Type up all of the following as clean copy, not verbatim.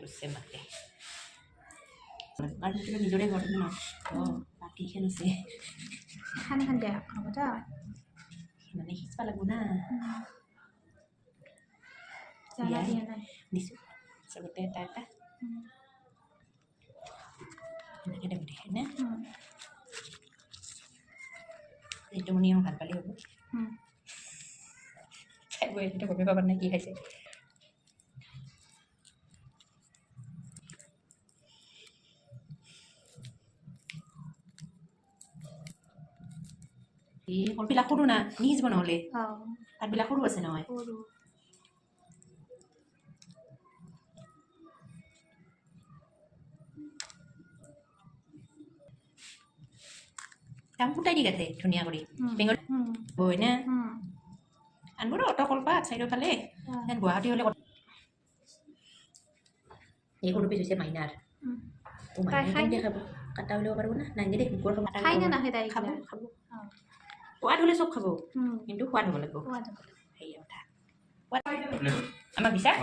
করছে মাকে আর ভিতরে নিজরে ঘটে না ও বাকি খেন আছে খান খান দে খাবো তা মানে হিসপা লাগবো না জানা দিয়া নাই দিছো সবতে এটা এনেকে দেব দিয়ে না এইটো মনি ভাল পালি হ'ব খাই বই এটা গমে পাবার না কি খাইছে এই কলপিলা সৰু না নিজ বনালে আৰ বিলা সৰু আছে নহয় দাম ফুটাই দি গাথে ধুনীয়া কৰি বেঙ্গল বই না আনবোৰ অটো কলপা চাইডৰ ফালে গুৱাহাটী হলে এই সৰু পিছ হৈছে মাইনাৰ ও মাইনাৰ দেখাব কাটা উলিয়াব পাৰিব না নাইনে দেখ মুখৰ খাব খাই না নাহে তাই খাব খাব সোৱাদ হ'লে চব খাব কিন্তু সোৱাদ হ'ব লাগিব সেই কথা আমাক বিচাৰ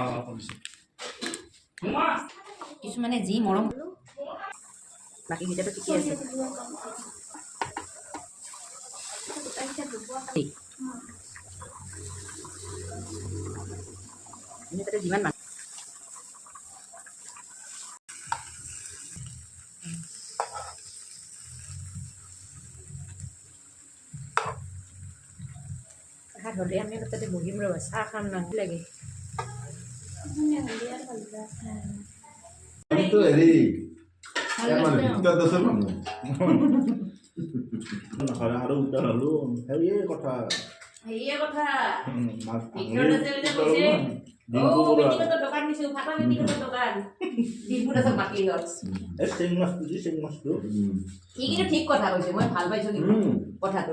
কিছুমানে যি মৰম বাকী কেইটাতো ঠিকে আছে তাতে যিমান মানুহ চাহ হ'লে আমি তাতে বহিম ৰ'বা চাহ খাম না লাগে itu dari yang mana kita dasar mana hari udah lalu hari kota iya kota mas ikut aja udah bisa oh meeting ke dokan di Sumatera meeting ke dokan di Pura sama Kilos sing mas tuh ini kan ঠিক কথা কৈছে মই ভাল পাইছো কিন্তু কথাটো